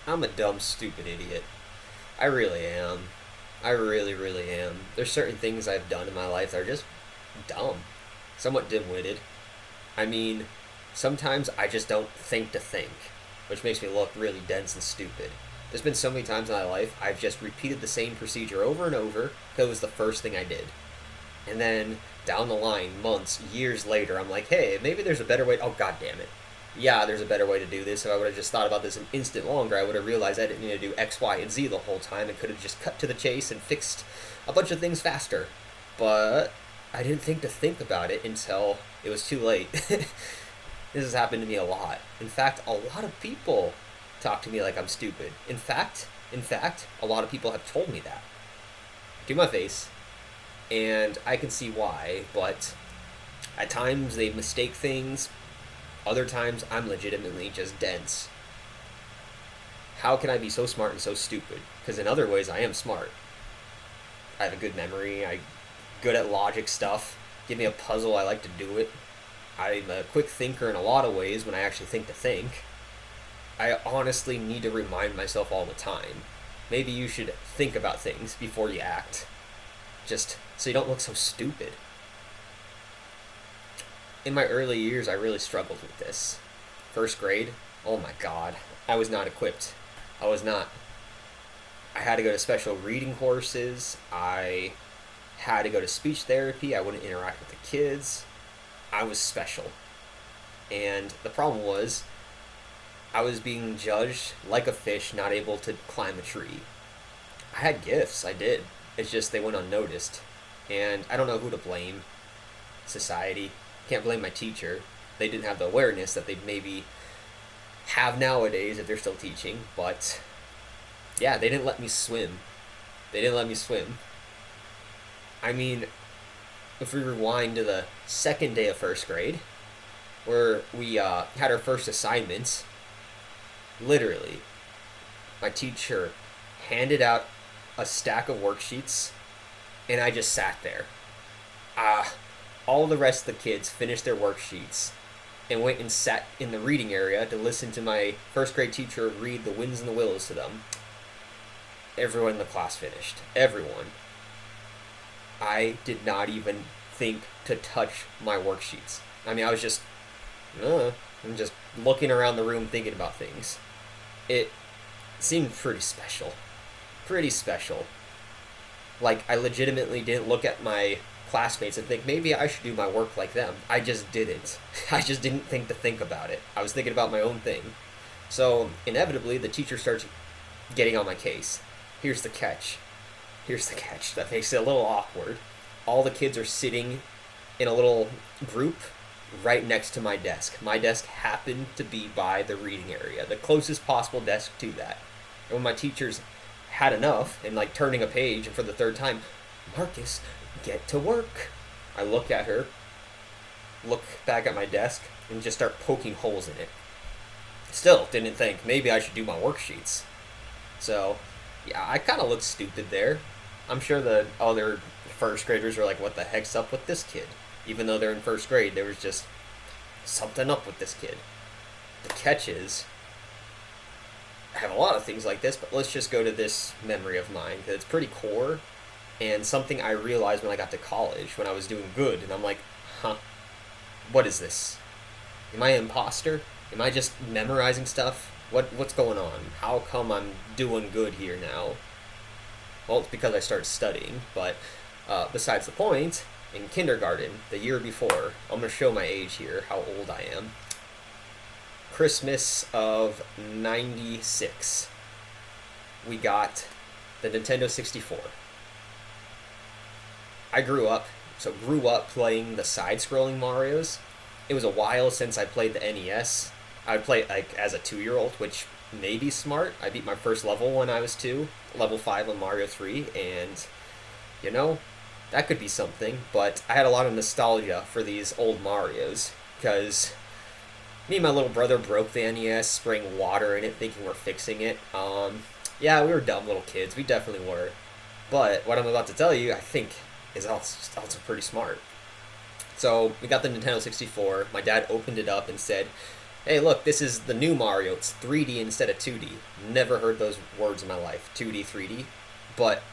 I'm a dumb, stupid idiot. I really am. I really, really am. There's certain things I've done in my life that are just dumb, somewhat dim-witted. I mean, sometimes I just don't think to think, which makes me look really dense and stupid. There's been so many times in my life I've just repeated the same procedure over and over because it was the first thing I did. And then down the line, months, years later, I'm like, hey, maybe there's a better way. Oh, god damn it. Yeah, there's a better way to do this. If I would have just thought about this an instant longer, I would have realized I didn't need to do X, Y, and Z the whole time and could have just cut to the chase and fixed a bunch of things faster. But I didn't think to think about it until it was too late. This has happened to me a lot. In fact, a lot of people talk to me like I'm stupid. In fact, a lot of people have told me that to my face, and I can see why, but at times they mistake things, other times I'm legitimately just dense. How can I be so smart and so stupid? Because in other ways I am smart. I have a good memory, I'm good at logic stuff. Give me a puzzle, I like to do it. I'm a quick thinker in a lot of ways when I actually think to think. I honestly need to remind myself all the time. Maybe you should think about things before you act. Just so you don't look so stupid. In my early years, I really struggled with this. First grade, oh my god, I was not equipped. I was not. I had to go to special reading courses. I had to go to speech therapy. I wouldn't interact with the kids. I was special. And the problem was, I was being judged like a fish not able to climb a tree. I had gifts, I did. It's just they went unnoticed. And I don't know who to blame. Society. Can't blame my teacher. They didn't have the awareness that they maybe have nowadays if they're still teaching. But yeah, they didn't let me swim. They didn't let me swim. I mean, if we rewind to the second day of first grade, where we had our first assignments, literally, my teacher handed out a stack of worksheets, and I just sat there. All the rest of the kids finished their worksheets and went and sat in the reading area to listen to my first grade teacher read The Winds and the Willows to them. Everyone in the class finished. Everyone. I did not even think to touch my worksheets. I mean, I was just, I'm just looking around the room thinking about things. It seemed pretty special. Pretty special. Like, I legitimately didn't look at my classmates and think maybe I should do my work like them. I just didn't. I just didn't think to think about it. I was thinking about my own thing. So, inevitably, the teacher starts getting on my case. Here's the catch. Here's the catch. That makes it a little awkward. All the kids are sitting in a little group right next to my desk. My desk happened to be by the reading area, the closest possible desk to that. And when my teachers had enough and like turning a page and for the third time, Marcus, get to work. I look at her, look back at my desk, and just start poking holes in it. Still didn't think maybe I should do my worksheets. So, yeah, I kind of looked stupid there. I'm sure the other first graders were like, what the heck's up with this kid? Even though they're in first grade, there was just something up with this kid. The catch is, I have a lot of things like this, but let's just go to this memory of mine, because it's pretty core, and something I realized when I got to college, when I was doing good, and I'm like, what is this? Am I an imposter? Am I just memorizing stuff? What's going on? How come I'm doing good here now? Well, it's because I started studying, but besides the point, in kindergarten, the year before, I'm going to show my age here, how old I am. Christmas of 96, we got the Nintendo 64. I grew up playing the side-scrolling Marios. It was a while since I played the NES. I would play like as a 2-year-old, which may be smart. I beat my first level when I was 2, level 5 on Mario 3, and you know, that could be something. But I had a lot of nostalgia for these old Marios because me and my little brother broke the NES, spraying water in it, thinking we're fixing it. Yeah, we were dumb little kids. We definitely were. But what I'm about to tell you, I think, is also pretty smart. So we got the Nintendo 64. My dad opened it up and said, Hey, look, this is the new Mario. It's 3D instead of 2D. Never heard those words in my life. 2D, 3D. But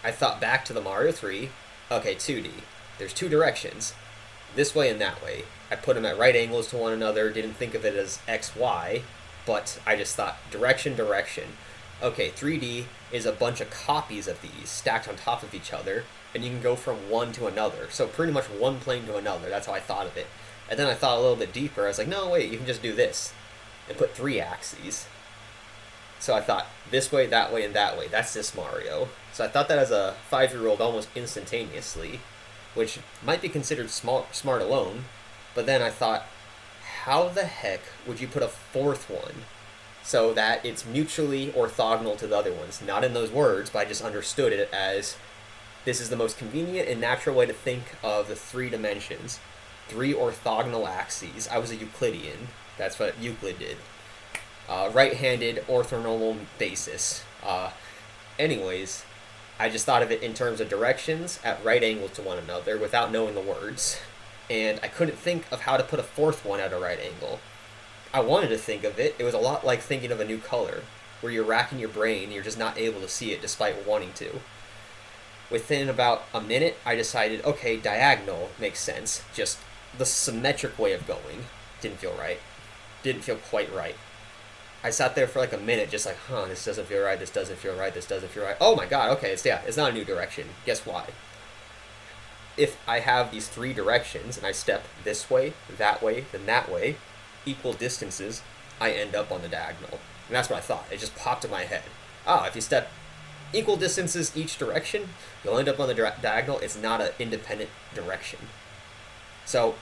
I thought back to the Mario 3. Okay, 2D. There's two directions. This way and that way. I put them at right angles to one another. Didn't think of it as X, Y. But I just thought direction, direction. Okay, 3D is a bunch of copies of these stacked on top of each other. And you can go from one to another. So pretty much one plane to another. That's how I thought of it. And then I thought a little bit deeper. I was like, no, wait, you can just do this and put three axes. So I thought this way, that way, and that way. That's this Mario. So I thought that as a 5-year-old almost instantaneously, which might be considered smart alone. But then I thought, how the heck would you put a fourth one so that it's mutually orthogonal to the other ones? Not in those words, but I just understood it as this is the most convenient and natural way to think of the three dimensions. Three orthogonal axes. I was a Euclidean. That's what Euclid did. Right-handed orthonormal basis. Anyways, I just thought of it in terms of directions at right angles to one another without knowing the words. And I couldn't think of how to put a fourth one at a right angle. I wanted to think of it. It was a lot like thinking of a new color, where you're racking your brain and you're just not able to see it despite wanting to. Within about a minute, I decided, okay, diagonal makes sense. Just the symmetric way of going didn't feel right. Didn't feel quite right. I sat there for like a minute just like, this doesn't feel right, this doesn't feel right, this doesn't feel right. Oh my god, okay, it's not a new direction. Guess why? If I have these three directions and I step this way, then that way, equal distances, I end up on the diagonal. And that's what I thought. It just popped in my head. If you step equal distances each direction, you'll end up on the diagonal. It's not an independent direction. So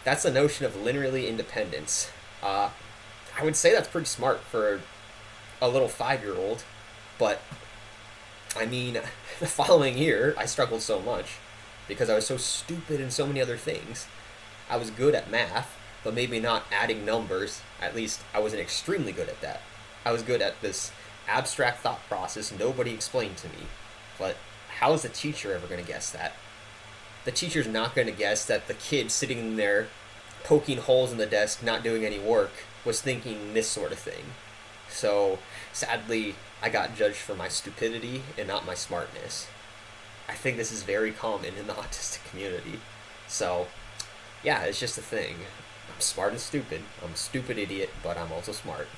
that's the notion of linearly independence. I would say that's pretty smart for a little 5-year-old, but I mean, the following year, I struggled so much because I was so stupid in so many other things. I was good at math, but maybe not adding numbers. At least I wasn't extremely good at that. I was good at this abstract thought process nobody explained to me. But how is the teacher ever going to guess that? The teacher's not going to guess that the kid sitting there poking holes in the desk, not doing any work, was thinking this sort of thing. So, sadly, I got judged for my stupidity and not my smartness. I think this is very common in the autistic community. So, yeah, it's just a thing. I'm smart and stupid. I'm a stupid idiot, but I'm also smart.